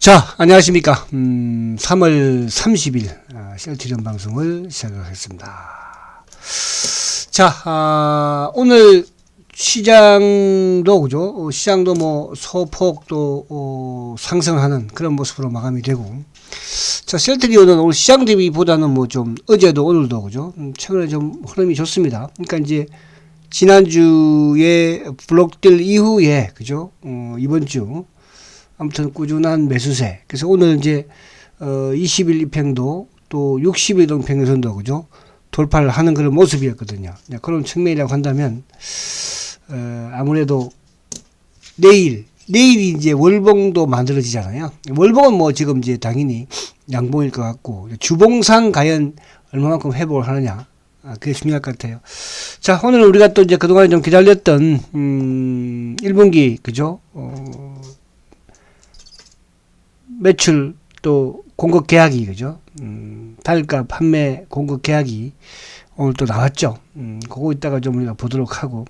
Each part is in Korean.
자, 안녕하십니까. 3월 30일 셀트리온 방송을 시작하겠습니다. 자, 오늘 시장도 그죠? 시장도 뭐 소폭 또 상승하는 그런 모습으로 마감이 되고, 자, 셀트리온은 오늘 시장 대비보다는 뭐 좀 어제도 오늘도 그죠? 최근에 좀 흐름이 좋습니다. 그러니까 이제 지난주에 블록딜 이후에 그죠? 이번 주 아무튼 꾸준한 매수세. 그래서 오늘 이제 20일 입행도 또 60일 동평균선도 그죠? 돌파를 하는 그런 모습이었거든요. 그런 측면이라고 한다면 아무래도 내일이 이제 월봉도 만들어지잖아요. 월봉은 뭐 지금 이제 당연히 양봉일 것 같고, 주봉상 과연 얼마만큼 회복을 하느냐, 그게 중요할 것 같아요. 자, 오늘은 우리가 또 이제 그동안 좀 기다렸던 1분기 그죠? 매출 또 공급 계약이 그죠? 달가 판매 공급 계약이 오늘 또 나왔죠. 그거 이따가 좀 우리가 보도록 하고,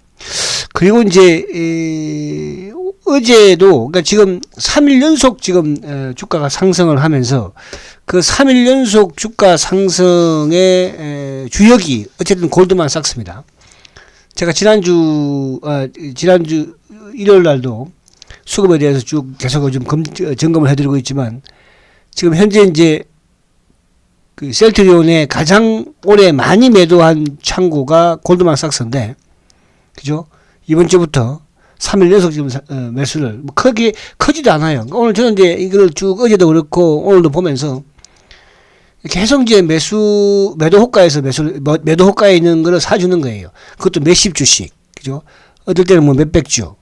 그리고 이제 어제도 그러니까 지금 3일 연속 지금 주가가 상승을 하면서 그 3일 연속 주가 상승의 주역이 어쨌든 골드만삭스입니다. 제가 지난주 일요일 날도 수급에 대해서 쭉 계속 좀 점검을 해드리고 있지만, 지금 현재 이제 그 셀트리온에 가장 오래 많이 매도한 창구가 골드만삭스인데, 그죠? 이번 주부터 3일 연속 지금 매수를 뭐 크게 크지도 않아요. 오늘 저는 이제 이걸 쭉 어제도 그렇고 오늘도 보면서 계속 이제 매도 호가에서 매도 호가에 있는 거를 사주는 거예요. 그것도 몇십 주씩, 그죠? 어떨 때는 뭐 몇백 주.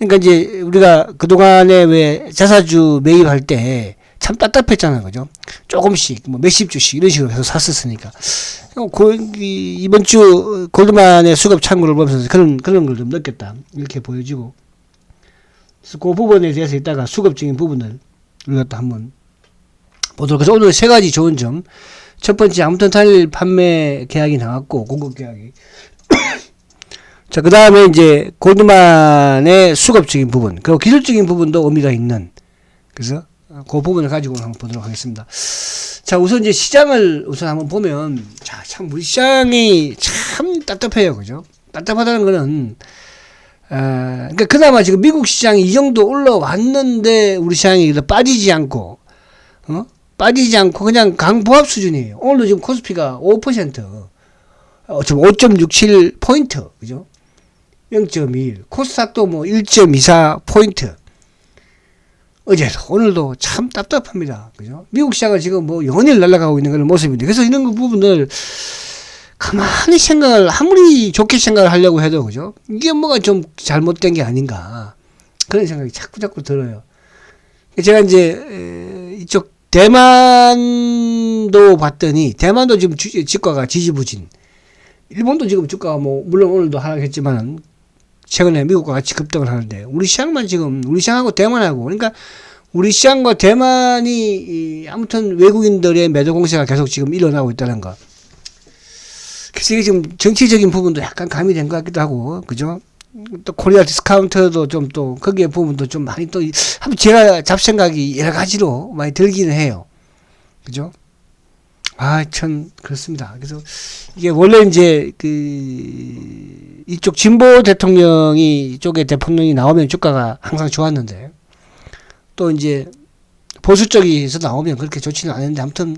그러니까 이제 우리가 그동안에 왜 자사주 매입할 때 참 답답했잖아요. 그죠? 조금씩, 뭐 몇십 주씩 이런 식으로 해서 샀었으니까. 이번 주 골드만의 수급 창구를 보면서 그런 걸 좀 느꼈다. 이렇게 보여지고. 그래서 그 부분에 대해서 이따가 수급적인 부분을 우리가 또 한번 보도록. 그래서 오늘 세 가지 좋은 점. 첫 번째, 아무튼 달일 판매 계약이 나왔고, 공급 계약이. 자, 그 다음에 이제 골드만의 수급적인 부분, 그리고 기술적인 부분도 의미가 있는, 그래서 그 부분을 가지고 한번 보도록 하겠습니다. 자, 우선 이제 시장을 우선 한번 보면, 자, 참 우리 시장이 참 답답해요, 그죠? 답답하다는 거는, 그러니까 그나마 지금 미국 시장이 이 정도 올라왔는데 우리 시장이 빠지지 않고 그냥 강보합 수준이에요. 오늘도 지금 코스피가 5%, 지금 5.67포인트, 그죠? 0.21. 코스닥도 뭐 1.24포인트. 어제도 오늘도 참 답답합니다. 그죠? 미국 시장은 지금 뭐 영원히 날아가고 있는 그런 모습인데, 그래서 이런 부분을 가만히 아무리 좋게 생각을 하려고 해도, 그죠? 이게 뭐가 좀 잘못된 게 아닌가. 그런 생각이 자꾸 들어요. 제가 이제 이쪽 대만도 봤더니, 대만도 지금 주가가 지지부진. 일본도 지금 주가가 뭐 물론 오늘도 하락했지만 최근에 미국과 같이 급등을 하는데, 우리 시장하고 대만하고, 그러니까 우리 시장과 대만이 아무튼 외국인들의 매도 공세가 계속 지금 일어나고 있다는 거. 그래서 이게 지금 정치적인 부분도 약간 가미된 것 같기도 하고, 그죠? 또 코리아 디스카운터도 좀 또 거기에 부분도 좀 많이 또 한번 제가 잡생각이 여러 가지로 많이 들기는 해요. 그죠? 참 그렇습니다. 그래서 이게 원래 이제 이쪽 진보 대통령이 이쪽에 대통령이 나오면 주가가 항상 좋았는데, 또 이제 보수 쪽에서 나오면 그렇게 좋지는 않은데, 아무튼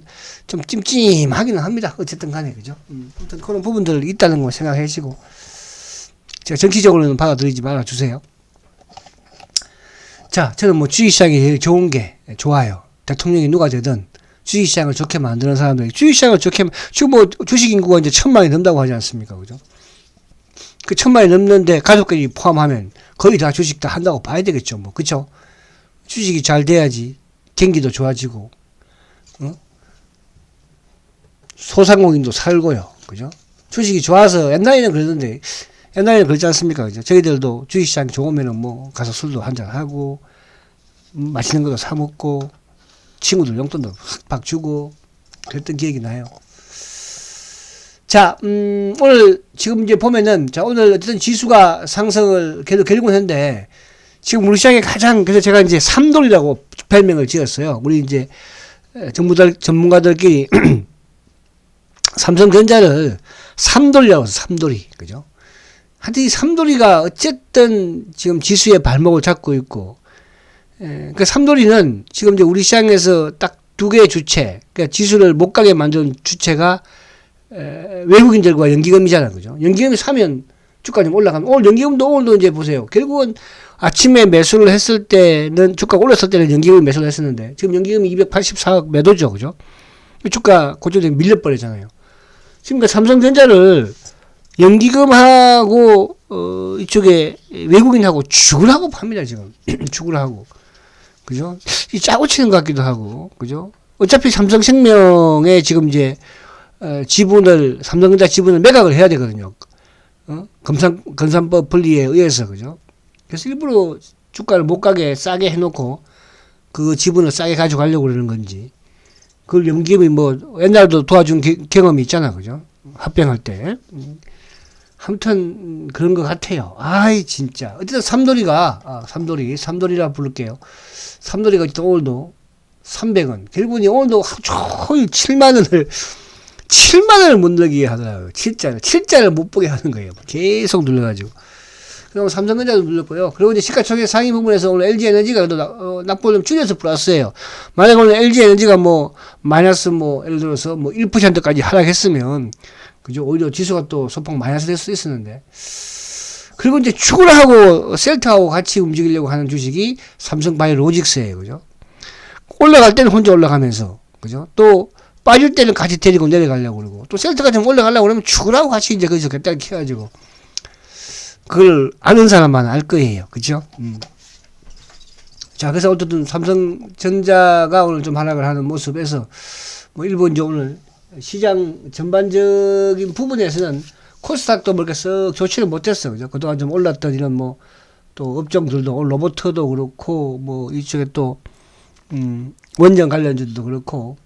좀 찜찜하기는 합니다. 어쨌든 간에, 그죠? 아무튼 그런 부분들 있다는 걸 생각해 주시고, 제가 정치적으로는 받아들이지 말아 주세요. 자, 저는 뭐 주식시장이 제일 좋은 게 좋아요. 대통령이 누가 되든 주식시장을 좋게 만드는 사람들이, 주식시장을 좋게, 지금 뭐 주식 인구가 이제 1000만이 넘다고 하지 않습니까? 그죠? 그 1000만이 넘는데 가족끼리 포함하면 거의 다 주식 다 한다고 봐야 되겠죠. 뭐, 그쵸? 주식이 잘 돼야지 경기도 좋아지고, 소상공인도 살고요. 그죠? 주식이 좋아서 옛날에는 그러지 않습니까? 그죠? 저희들도 주식시장이 좋으면은 뭐 가서 술도 한잔 하고, 맛있는 것도 사 먹고, 친구들 용돈도 팍팍 주고 그랬던 기억이 나요. 자, 오늘 지금 이제 보면은, 자, 오늘 어쨌든 지수가 상승을 결국은 했는데, 지금 우리 시장에 가장, 그래서 제가 이제 삼돌이라고 별명을 지었어요. 우리 이제 전문가들끼리 삼성전자를 삼돌이라고 해서 삼돌이. 그죠? 하여튼 이 삼돌이가 어쨌든 지금 지수의 발목을 잡고 있고, 그 삼돌이는 지금 이제 우리 시장에서 딱 두 개의 주체, 그러니까 지수를 못 가게 만든 주체가 외국인들과 연기금이잖아요. 그죠? 연기금이 사면 주가 좀 올라가면, 오늘 연기금도 오늘도 이제 보세요. 결국은 아침에 매수를 했을 때는, 주가가 올랐을 때는 연기금이 매수를 했었는데, 지금 연기금이 284억 매도죠. 그죠? 주가 고점에 밀려버리잖아요. 지금 그 삼성전자를 연기금하고, 이쪽에 외국인하고 죽을 하고 팝니다, 지금. 죽을 하고. 그죠? 이 짜고 치는 것 같기도 하고, 그죠? 어차피 삼성생명에 지금 이제, 삼성전자 지분을 매각을 해야 되거든요. 건산법 분리에 의해서, 그죠? 그래서 일부러 주가를 못 가게 싸게 해놓고, 그 지분을 싸게 가져가려고 그러는 건지, 그걸 연기금이 뭐, 옛날에도 도와준 경험이 있잖아, 그죠? 합병할 때. 아무튼, 그런 것 같아요. 아이, 진짜. 어쨌든 삼돌이라 부를게요. 삼돌이가 어쨌든 오늘도 300원. 결국은 오늘도 하루 종일 7만원을 못 늘게 하더라고요. 7자를 못 보게 하는 거예요. 계속 눌러가지고. 그리고 삼성전자도 눌렀고요. 그리고 이제 시가총액 상위 부분에서 오늘 LG에너지가 납부를 좀 줄여서 플러스예요. 만약에 오늘 LG에너지가 뭐, 마이너스 뭐, 예를 들어서 뭐 1%까지 하락했으면, 그죠? 오히려 지수가 또 소폭 마이너스 될 수 있었는데. 그리고 이제 축을 하고 셀트하고 같이 움직이려고 하는 주식이 삼성바이오로직스예요. 그죠? 올라갈 때는 혼자 올라가면서, 그죠? 또 빠질 때는 같이 데리고 내려가려고 그러고, 또 셀트가 좀 올라가려고 그러면 축을 하고 같이 이제 거기서 곁다리 키워가지고, 그걸 아는 사람만 알 거예요. 그죠? 자, 그래서 어쨌든 삼성전자가 오늘 좀 하락을 하는 모습에서, 뭐 일본 이제 오늘 시장 전반적인 부분에서는 코스닥도 뭐 이렇게 썩 좋지는 못했어. 그죠? 그동안 좀 올랐던 이런 뭐, 또 업종들도, 오늘 로버트도 그렇고, 뭐 이쪽에 또, 원전 관련주도 그렇고,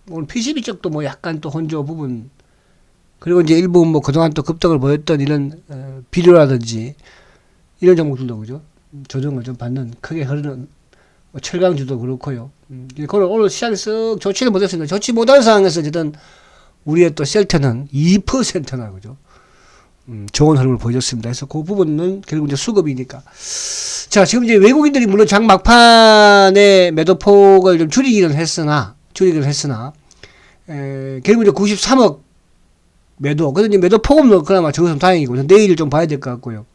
오늘 PCB 쪽도 뭐 약간 또 혼조 부분, 그리고 이제 일부 뭐 그동안 또 급등을 보였던 이런, 비료라든지, 이런 종목들도 그죠? 조정을 좀 받는, 크게 흐르는, 뭐 철강주도 그렇고요. 그걸 오늘 시장이 썩 좋지는 못했습니다. 좋지 못한 상황에서 어쨌든 우리의 또 셀트는 2%나 그죠? 좋은 흐름을 보여줬습니다. 그래서 그 부분은 결국 이제 수급이니까. 자, 지금 이제 외국인들이 물론 장 막판에 매도폭을 좀 줄이기는 했으나, 결국 이제 93억 매도. 그래서 이제 매도폭은 그나마 적어서 다행이고, 내일 좀 봐야 될 것 같고요.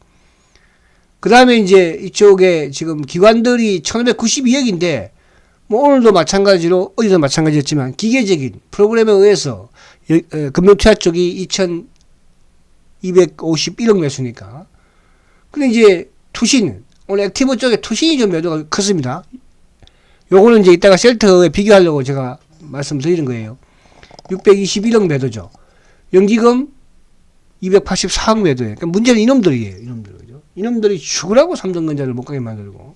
그 다음에 이제 이쪽에 지금 기관들이 1592억인데, 뭐 오늘도 마찬가지로, 어제도 마찬가지였지만, 기계적인 프로그램에 의해서, 금융투자 쪽이 2251억 매수니까. 근데 이제 투신, 오늘 액티브 쪽에 투신이 좀 매도가 컸습니다. 요거는 이제 이따가 셀트에 비교하려고 제가 말씀드리는 거예요. 621억 매도죠. 연기금 284억 매도예요. 그러니까 문제는 이놈들이에요. 이놈들이 죽으라고 삼성전자를 못 가게 만들고.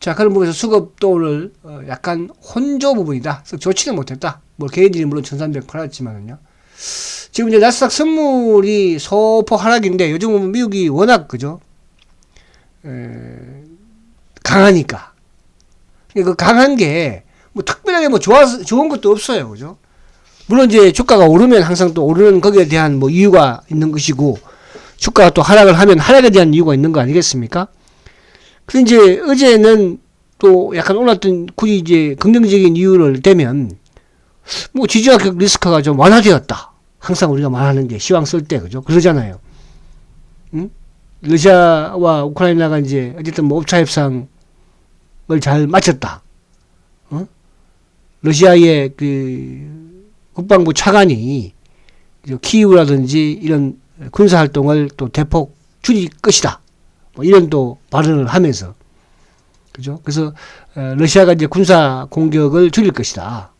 자, 그런 부분에서 수급도 오늘 약간 혼조 부분이다. 좋지는 못했다. 뭐 개인들이 물론 1300 팔았지만은요. 지금 이제 나스닥 선물이 소폭 하락인데 요즘 보면 미국이 워낙 그죠? 강하니까. 그 강한 게 뭐 특별하게 뭐 좋은 것도 없어요. 그죠? 물론 이제 주가가 오르면 항상 또 오르는 거기에 대한 뭐 이유가 있는 것이고, 주가가 또 하락을 하면 하락에 대한 이유가 있는 거 아니겠습니까? 근데 이제 어제는 또 약간 올랐던 굳이 이제 긍정적인 이유를 대면 뭐 지정학 리스크가 좀 완화되었다. 항상 우리가 말하는 게 시황 쓸 때 그죠? 그러잖아요. 응? 러시아와 우크라이나가 이제 어쨌든 뭐 업차 협상을 잘 마쳤다. 어? 러시아의 그 국방부 차관이 키이우라든지 이런 군사 활동을 또 대폭 줄일 것이다. 뭐 이런 또 발언을 하면서, 그죠? 그래서 러시아가 이제 군사 공격을 줄일 것이다.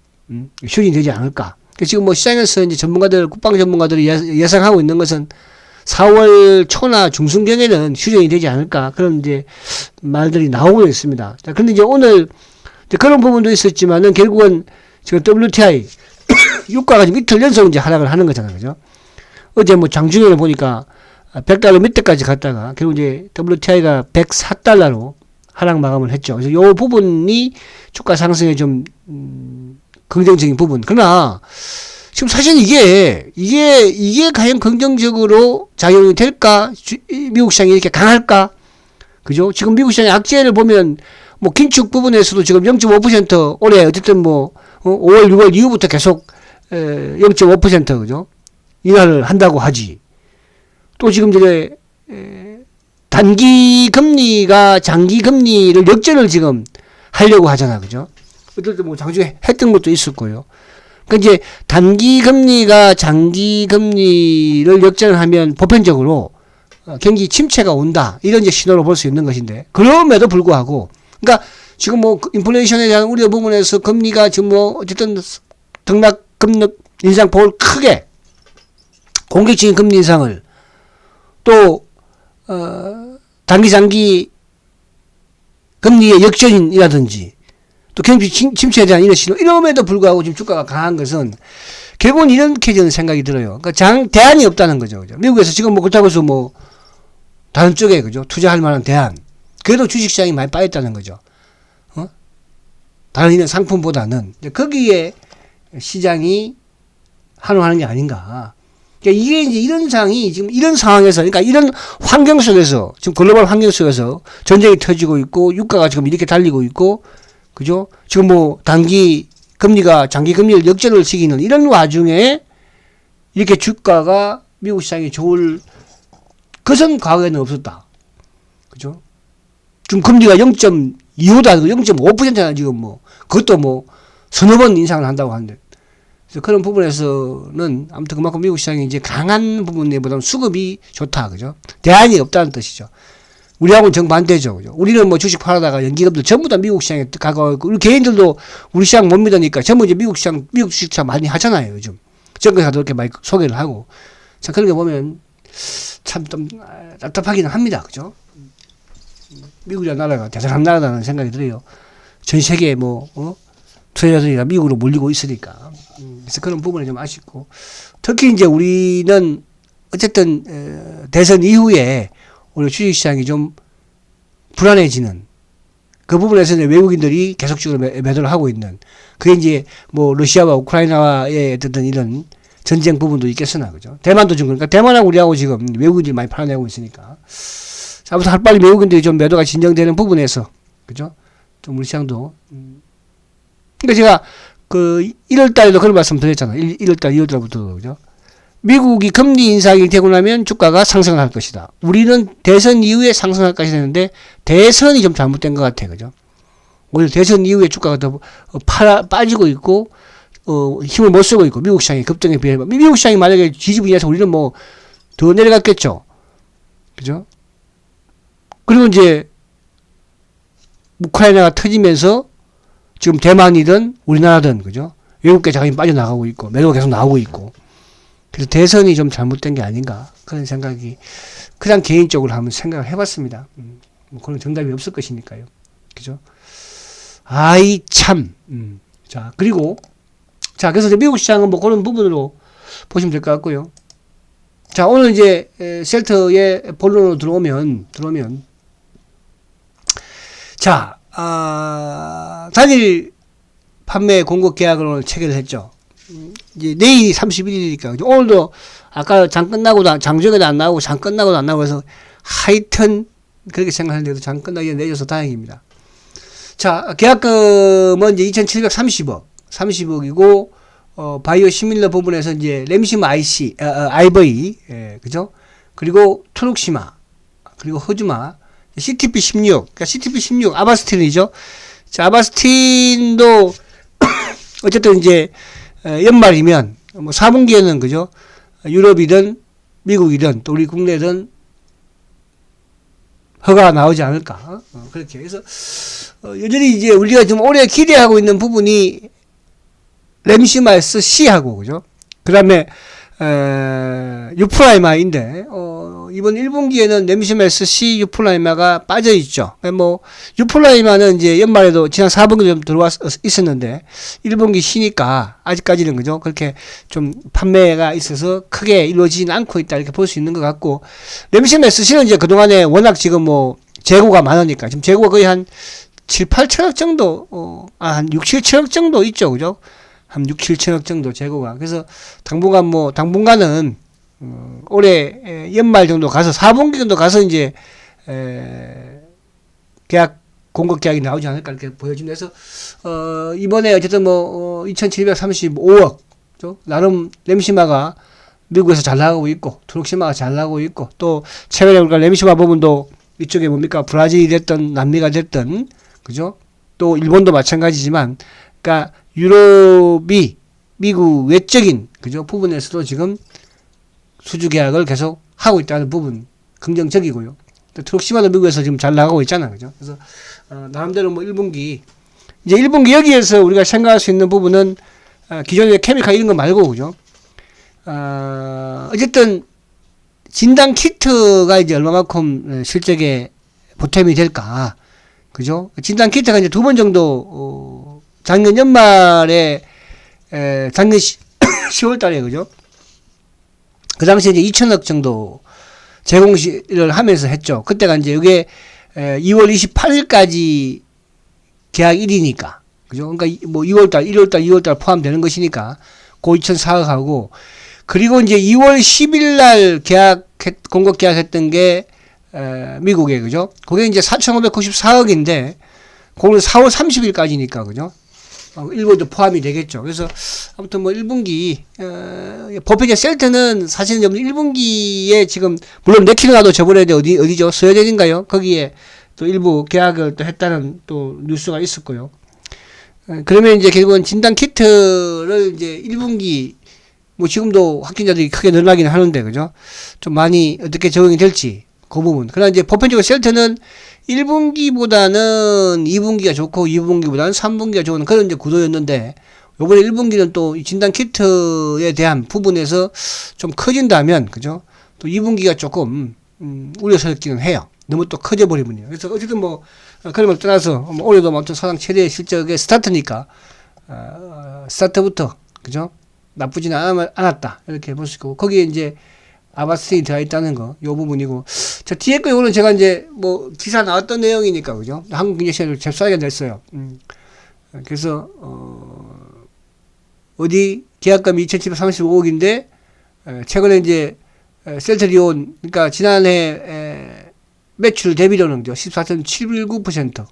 휴전이 되지 않을까. 지금 뭐 시장에서 이제 국방 전문가들이 예상하고 있는 것은 4월 초나 중순경에는 휴전이 되지 않을까. 그런 이제 말들이 나오고 있습니다. 자, 근데 이제 오늘 이제 그런 부분도 있었지만은 결국은 지금 WTI 유가가 지금 이틀 연속 이제 하락을 하는 거잖아요. 그죠? 어제 뭐 장중에는 보니까 $100 밑에까지 갔다가 결국 이제 WTI가 $104로 하락 마감을 했죠. 그래서 요 부분이 주가 상승에 좀 긍정적인 부분. 그러나 지금 사실 이게 과연 긍정적으로 작용이 될까? 미국 시장이 이렇게 강할까? 그죠? 지금 미국 시장의 악재를 보면 뭐 긴축 부분에서도 지금 0.5% 올해 어쨌든 뭐 5월, 6월 이후부터 계속 0.5% 그죠? 인하를 한다고 하지. 또 지금 이제 단기 금리가 장기 금리를 역전을 지금 하려고 하잖아, 그죠? 어떨 뭐 장중에 했던 것도 있을 거예요. 그러니까 이제 단기 금리가 장기 금리를 역전하면 보편적으로 경기 침체가 온다, 이런 이제 신호로 볼 수 있는 것인데, 그럼에도 불구하고, 그러니까 지금 뭐 인플레이션에 대한 우려 부분에서 금리가 지금 뭐 어쨌든 등락 금리 인상 폭을 크게 공격적인 금리 인상을 또 단기 장기 금리의 역전이라든지 또 경기 침체에 대한 이런 신호, 이럼에도 불구하고 지금 주가가 강한 것은 결국은 이렇게 저는 생각이 들어요. 그러니까 대안이 없다는 거죠. 그죠? 미국에서 지금 뭐 그렇다고 해서 뭐 다른 쪽에 그죠? 투자할 만한 대안. 그래도 주식시장이 많이 빠졌다는 거죠. 다른 이런 상품보다는 거기에 시장이 환호하는 게 아닌가. 그러니까 이게 이제 이런 상황이 지금 이런 상황에서, 그러니까 이런 환경 속에서, 지금 글로벌 환경 속에서 전쟁이 터지고 있고 유가가 지금 이렇게 달리고 있고, 그죠? 지금 뭐 단기 금리가 장기 금리를 역전을 시키는 이런 와중에 이렇게 주가가 미국 시장이 좋을 것은 과거에는 없었다. 그죠? 지금 금리가 0.25도 아니고 0.5%나 지금 뭐 그것도 뭐 서너 번 인상을 한다고 하는데, 그래서 그런 부분에서는 아무튼 그만큼 미국 시장이 이제 강한 부분보다는 수급이 좋다, 그죠? 대안이 없다는 뜻이죠. 우리하고는 정반대죠, 그죠? 우리는 뭐 주식 팔아다가 연기금들 전부 다 미국 시장에 가고, 우리 개인들도 우리 시장 못 믿으니까 전부 이제 미국 주식시장 많이 하잖아요, 요즘. 정권사도 이렇게 많이 소개를 하고. 자, 그런 게 보면 참 좀 답답하기는 합니다, 그죠? 미국이라는 나라가 대단한 나라라는 생각이 들어요. 전 세계에 뭐, 투자자들이 미국으로 몰리고 있으니까. 그래서 그런 부분이 좀 아쉽고. 특히 이제 우리는 어쨌든, 대선 이후에 오늘 주식시장이 좀 불안해지는 그 부분에서 이제 외국인들이 계속적으로 매도를 하고 있는, 그게 이제 뭐 러시아와 우크라이나의 어떤 이런 전쟁 부분도 있겠으나, 그죠? 대만도 좀 그러니까 대만하고 우리하고 지금 외국인들이 많이 팔아내고 있으니까. 아무튼 하루빨리 외국인들이 좀 매도가 진정되는 부분에서, 그죠? 좀 우리 시장도. 그러니까 제가 그 1월 달에도 그런 말씀 드렸잖아요. 1월 달, 2월 달부터, 그죠? 미국이 금리 인상이 되고 나면 주가가 상승을 할 것이다. 우리는 대선 이후에 상승할 것이 되는데 대선이 좀 잘못된 것 같아, 그죠? 오히려 대선 이후에 주가가 더 빠지고 있고, 힘을 못 쓰고 있고, 미국 시장이 급등에 비해, 미국 시장이 만약에 뒤집어져서 우리는 뭐 더 내려갔겠죠, 그죠? 그리고 이제 우크라이나가 터지면서 지금 대만이든 우리나라든, 그죠? 외국계 자금이 빠져나가고 있고, 매도가 계속 나오고 있고. 그래서 대선이 좀 잘못된 게 아닌가, 그런 생각이 그냥 개인적으로 한번 생각을 해봤습니다. 뭐 그런 정답이 없을 것이니까요, 그죠? 아이 참. 자, 그리고 자, 그래서 이제 미국 시장은 뭐 그런 부분으로 보시면 될 것 같고요. 자, 오늘 이제 셀터의 본론으로 들어오면 자, 단일 판매 공급 계약을 오늘 체결했죠. 이제 내일이 31일이니까 오늘도 아까 장 끝나고도 장중에도 안 나오고 장 끝나고도 안 나오고 해서 하여튼 그렇게 생각하는데도 장 끝나게 내줘서 다행입니다. 자, 계약금은 이제 2,730억이고 바이오 시밀러 부분에서 이제 램심 아이버이, 그죠? 그리고 투룩시마, 그리고 허즈마, CTP16, 그러니까 CTP16 아바스틴이죠. 자, 아바스틴도 어쨌든 이제 연말이면 뭐 4분기에는, 그죠? 유럽이든 미국이든 또 우리 국내든 허가가 나오지 않을까. 그렇게 해서 여전히 이제 우리가 좀 오래 기대하고 있는 부분이 램시마스 C하고, 그죠? 그 다음에 유프라이마인데 이번 1분기에는 램시메스 C 유플라이마가 빠져 있죠. 뭐 유플라이마는 이제 연말에도 지난 4분기 좀 들어왔 있었는데 1분기 C니까 아직까지는 그죠. 그렇게 좀 판매가 있어서 크게 이루어지진 않고 있다 이렇게 볼 수 있는 것 같고, 램시메스 C는 이제 그동안에 워낙 지금 뭐 재고가 많으니까 지금 재고가 거의 한 7, 8천억 정도, 한 6, 7천억 정도 있죠. 그죠? 한 6, 7천억 정도 재고가. 그래서 당분간은, 올해 연말 정도 가서, 4분기 정도 가서 이제, 공급 계약이 나오지 않을까 이렇게 보여집니다. 그래서, 이번에 어쨌든 2735억, 나름 램시마가 미국에서 잘 나가고 있고, 트룩시마가 잘 나가고 있고, 또, 최근에 우리가 램시마 부분도 이쪽에 뭡니까? 브라질이 됐든, 남미가 됐든, 그죠? 또, 일본도 마찬가지지만, 그러니까, 유럽이 미국 외적인, 그죠? 부분에서도 지금 수주 계약을 계속 하고 있다는 부분, 긍정적이고요. 또, 트룩시마도 미국에서 지금 잘 나가고 있잖아. 그죠? 그래서, 나름대로 1분기, 이제 1분기 여기에서 우리가 생각할 수 있는 부분은, 기존의 케미칼 이런 거 말고, 그죠? 어쨌든, 진단 키트가 이제 얼마만큼 실적에 보탬이 될까. 그죠? 진단 키트가 이제 2번 정도, 작년 연말에, 작년 10월 달에, 그죠? 그 당시에 이제 2천억 정도 제공을 하면서 했죠. 그때가 이제 이게, 2월 28일까지 계약일이니까. 그죠? 그러니까 뭐 2월달, 1월달, 2월달 포함되는 것이니까, 고 2,400하고, 그리고 이제 2월 10일 날 공급 계약했던 게, 미국에, 그죠? 그게 이제 4,594억인데, 그거는 4월 30일까지니까, 그죠? 일본도 포함이 되겠죠. 그래서, 아무튼 1분기, 보편적 셀트는 사실은 1분기에 지금, 물론 네키나도 저번에 어디죠? 스웨덴인가요? 거기에 또 일부 계약을 또 했다는 또 뉴스가 있었고요. 그러면 이제 결국은 진단 키트를 이제 1분기, 지금도 확진자들이 크게 늘어나긴 하는데, 그죠? 좀 많이 어떻게 적용이 될지, 그 부분. 그러나 이제 보편적으로 셀트는 1분기보다는 2분기가 좋고, 2분기보다는 3분기가 좋은 그런 이제 구도였는데, 요번에 1분기는 또 진단 키트에 대한 부분에서 좀 커진다면, 그죠? 또 2분기가 조금, 우려스럽기는 해요. 너무 또 커져버리면요. 그래서 어쨌든 그런 걸 떠나서, 올해도 아무튼 사상 최대의 실적의 스타트니까, 스타트부터, 그죠? 나쁘지는 않았다. 이렇게 볼 수 있고, 거기에 이제 아바스틴이 들어가 있다는 거, 요 부분이고. 자, 뒤에 거, 이거는 제가 이제 기사 나왔던 내용이니까, 그죠? 한국경제시장을 잽싸게 냈어요. 그래서, 계약금이 2,735억인데, 최근에 이제, 셀트리온, 그러니까 지난해, 매출 대비료는 14.79%.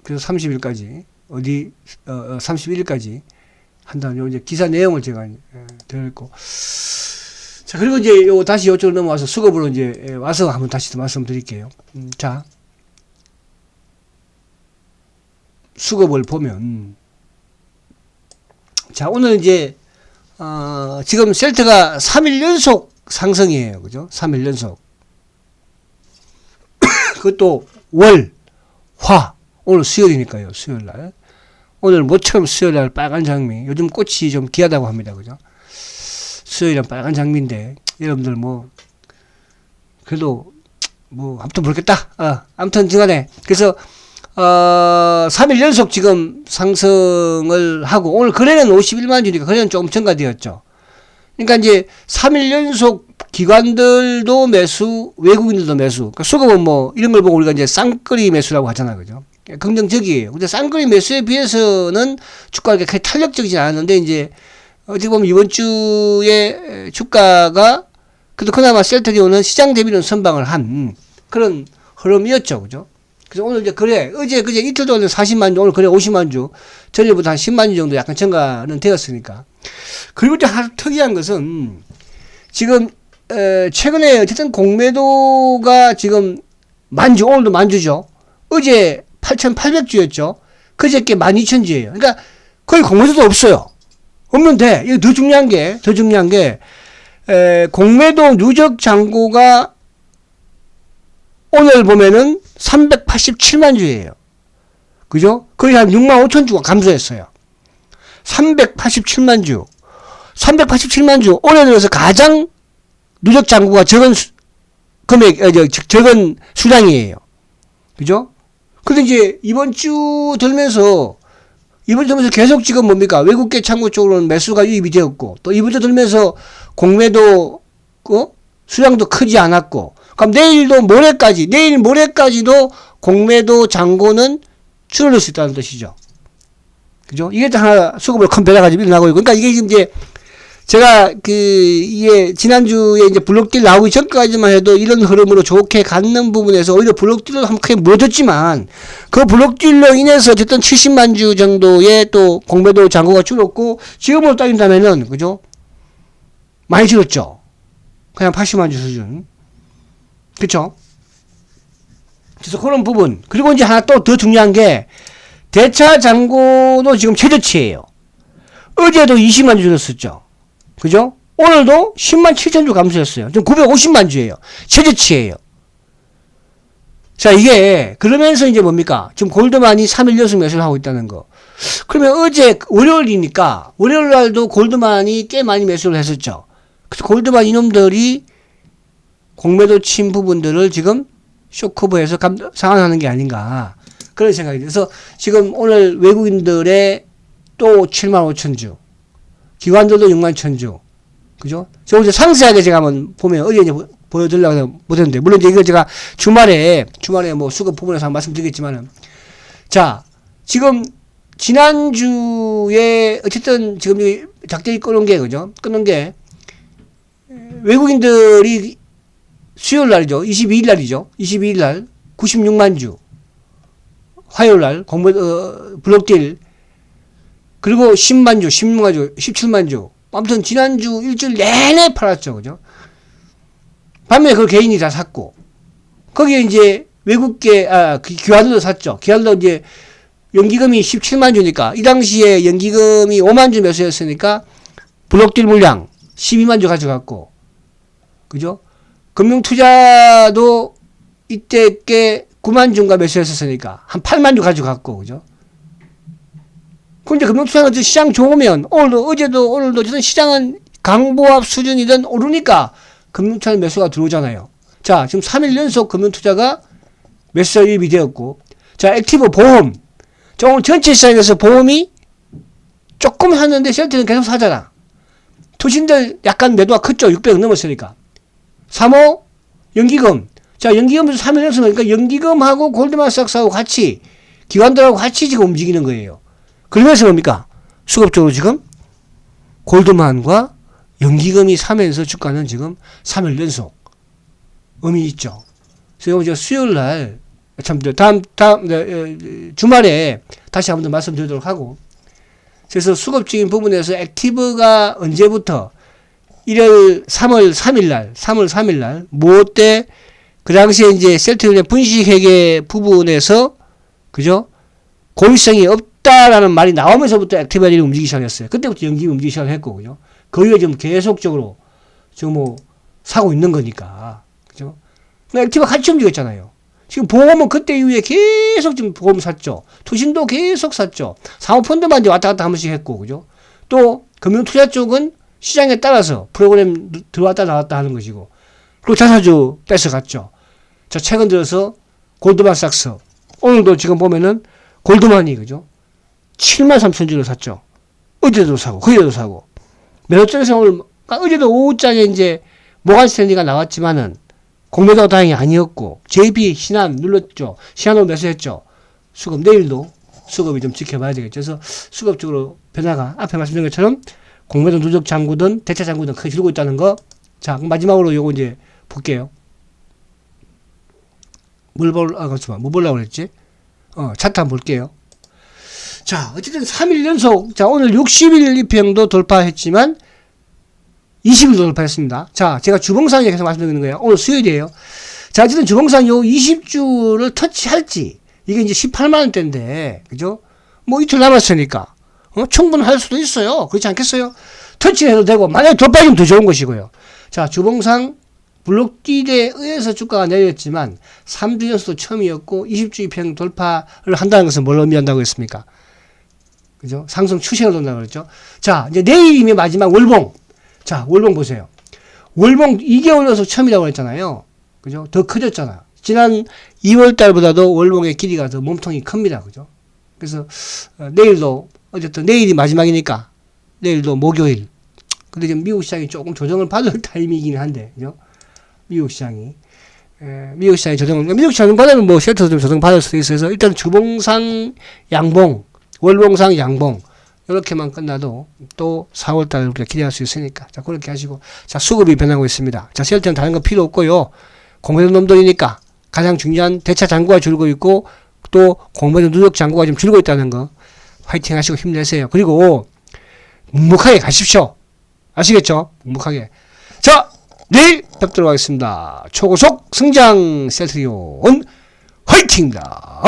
그래서 30일까지. 31일까지 한다는 이제 기사 내용을 제가 드렸고. 자, 그리고 이제 다시 이쪽으로 넘어와서 수급으로 이제 와서 한번 다시 또 말씀드릴게요. 자, 수급을 보면, 자, 오늘 이제, 지금 셀트가 3일 연속 상승이에요. 그죠? 3일 연속. 그것도 월, 화, 오늘 수요일이니까요. 수요일 날. 오늘 모처럼 수요일 날 빨간 장미. 요즘 꽃이 좀 귀하다고 합니다. 그죠? 수요일은 빨간 장미인데, 여러분들 그래도, 아무튼 모르겠다. 아무튼 중간에. 그래서, 3일 연속 지금 상승을 하고, 오늘 거래는 51만 주니까 거래는 조금 증가되었죠. 그러니까 이제 3일 연속 기관들도 매수, 외국인들도 매수. 그러니까 수급은 이런 걸 보고 우리가 이제 쌍끌이 매수라고 하잖아요. 그죠? 긍정적이에요. 근데 쌍끌이 매수에 비해서는 주가가 그렇게 탄력적이지 않았는데, 이제, 어떻게 보면 이번 주에 주가가, 그래도 그나마 셀트리온은 시장 대비는 선방을 한 그런 흐름이었죠. 그죠? 그래서 오늘 이제 그제 이틀 동안 40만 주, 오늘 거래 50만 주, 전일보다 한 10만 주 정도 약간 증가는 되었으니까. 그리고 또 아주 특이한 것은, 지금, 최근에 어쨌든 공매도가 지금 만주, 오늘도 만주죠. 어제 8,800주였죠. 그저께 12,000주예요. 그러니까 거의 공매도도 없어요. 없는데, 이거 더 중요한 게, 공매도 누적 잔고가 오늘 보면은 387만 주예요. 그죠? 거의 한 6만 5천 주가 감소했어요. 387만 주. 387만 주. 올해 들어서 가장 누적 잔고가 적은 적은 수량이에요. 그죠? 근데 이제 이번 주 들면서 계속 지금 뭡니까? 외국계 창고 쪽으로는 매수가 유입이 되었고, 또 이번 주 들면서 공매도, 수량도 크지 않았고, 그럼 내일 모레까지도 공매도 잔고는 줄어들 수 있다는 뜻이죠. 그죠? 이게 하나 수급으로 큰 변화가 좀 일어나고 있고, 그러니까 이게 지금 이제 제가 이게 지난주에 이제 블록딜 나오기 전까지만 해도 이런 흐름으로 좋게 갖는 부분에서 오히려 블록딜로 한번 크게 물어졌지만 그 블록딜로 인해서 어쨌든 70만 주 정도의 또 공매도 잔고가 줄었고 지금으로 따진다면은 그죠? 많이 줄었죠. 그냥 80만 주 수준. 그쵸? 그래서 그런 부분. 그리고 이제 하나 또 더 중요한 게 대차 잔고도 지금 최저치예요. 어제도 20만 주 줄었었죠. 그죠? 오늘도 10만 7천 주 감소했어요. 지금 950만 주예요. 최저치예요. 자, 이게 그러면서 이제 뭡니까? 지금 골드만이 3일 연속 매수를 하고 있다는 거. 그러면 어제 월요일이니까 월요일 날도 골드만이 꽤 많이 매수를 했었죠. 그래서 골드만 이놈들이 공매도 친 부분들을 지금 쇼커버해서 상환하는 게 아닌가. 그런 생각이 들어서 지금 오늘 외국인들의 또 7만 5천 주. 기관들도 6만 1,000주. 그죠? 저 이제 상세하게 제가 한번 보면 어제 이제 보여드리려고 해서 못했는데, 물론 이제 이거 제가 주말에 뭐 수급 부분에서 한번 말씀드리겠지만은. 자, 지금 지난주에 어쨌든 지금 작전이 끊은 게, 그죠? 끊은 게 외국인들이 수요일 날이죠. 22일 날이죠. 22일 날 96만 주. 화요일 날 블록딜 그리고 10만 주, 16만 주, 17만 주. 아무튼 지난주 일주일 내내 팔았죠. 그죠? 반면에 그걸 개인이 다 샀고. 거기에 이제 외국계, 기관들도 샀죠. 기관도 이제 연기금이 17만 주니까 이 당시에 연기금이 5만 주 매수였으니까 블록딜 물량 12만 주 가져갔고. 그죠? 금융투자도 이때 꽤 9만 주인가 매수했었으니까 한 8만 주 가져갔고. 그죠? 근데 금융투자는 시장 좋으면 어제도 오늘도 어쨌든 시장은 강보합 수준이든 오르니까 금융투자 매수가 들어오잖아요. 자, 지금 3일 연속 금융투자가 매수가 유입이 되었고, 자, 액티브 보험. 자, 오늘 전체 시장에서 보험이 조금 샀는데 셀트는 계속 사잖아. 투신들 약간 매도가 컸죠. 600억 넘었으니까. 3호 연기금. 자, 연기금도 3일 연속 그러니까 연기금하고 골드만삭스하고 같이 기관들하고 같이 지금 움직이는 거예요. 그러면서 뭡니까? 수급적으로 지금 골드만과 연기금이 사면서 주가는 지금 3일 연속 의미 있죠. 그래서 이제 수요일 날, 다음 주말에 다시 한번 더 말씀드리도록 하고, 그래서 수급적인 부분에서 액티브가 언제부터 3월 3일 날, 때, 그 당시에 이제 셀트리온의 분식회계 부분에서, 그죠? 고의성이 없다라는 말이 나오면서부터 액티브들이 움직이기 시작했어요. 그때부터 연기금이 움직이기 시작했고, 그죠? 그 이후에 지금 계속적으로 지금 뭐 사고 있는 거니까, 그죠? 액티브가 같이 움직였잖아요. 지금 보험은 그때 이후에 계속 지금 보험 샀죠. 투신도 계속 샀죠. 사모펀드만 이제 왔다 갔다 한 번씩 했고, 그죠? 또 금융투자 쪽은 시장에 따라서 프로그램 들어왔다 나왔다 하는 것이고, 그리고 자사주 뺏어갔죠. 자, 최근 들어서 골드만삭스, 오늘도 지금 보면은 골드만이, 그죠? 7만 3천 주를 샀죠. 어제도 사고, 그제도 사고. 매도장에서 오늘, 어제도 오후장에 이제 모간 스탠리가 나왔지만은, 공매도가 다행히 아니었고, JP 신한 눌렀죠. 신한으로 매수했죠. 수급, 내일도 수급이 좀 지켜봐야 되겠죠. 그래서 수급적으로 변화가 앞에 말씀드린 것처럼 공매도 누적 잔고든 대차 잔고든 크게 줄고 있다는 거. 자, 마지막으로 요거 이제 볼게요. 뭐 보려고 그랬지? 차트 한번 볼게요. 자, 어쨌든 3일 연속, 자, 오늘 60일 이평도 돌파했지만, 20일도 돌파했습니다. 자, 제가 주봉상 계속 말씀드리는 거예요. 오늘 수요일이에요. 자, 어쨌든 주봉상 요 20주를 터치할지, 이게 이제 18만원대인데, 그죠? 뭐 이틀 남았으니까, 충분할 수도 있어요. 그렇지 않겠어요? 터치해도 되고, 만약에 돌파하면 더 좋은 것이고요. 자, 주봉상 블록딜에 의해서 주가가 내렸지만, 3주 연속도 처음이었고, 20주 이평 돌파를 한다는 것은 뭘 의미한다고 했습니까? 그죠? 상승 추세로 돈다고 그랬죠? 자, 이제 내일이면 마지막 월봉. 자, 월봉 보세요. 월봉 2개월 연속 처음이라고 했잖아요. 그죠? 더 커졌잖아. 지난 2월 달보다도 월봉의 길이가 더 몸통이 큽니다. 그죠? 그래서 내일도 어쨌든 내일이 마지막이니까 내일도 목요일. 근데 지금 미국 시장이 조금 조정을 받을 타이밍이긴 한데, 그죠? 미국 시장이 미국 시장 받으면 뭐 쉘터도 좀 조정 받을 수도 있어서 일단 주봉상 양봉, 월봉상 양봉 이렇게만 끝나도 또 4월달 우리가 기대할 수 있으니까 자 그렇게 하시고 자 수급이 변하고 있습니다. 자 쉘터는 다른 거 필요 없고요. 공매도 놈들이니까 가장 중요한 대차 잔고가 줄고 있고 또 공매도 누적 잔고가 좀 줄고 있다는 거 화이팅 하시고 힘내세요. 그리고 묵묵하게 가십시오. 아시겠죠? 묵묵하게. 자 내일 뵙도록 하겠습니다. 초고속 성장 셀트리온 화이팅입니다.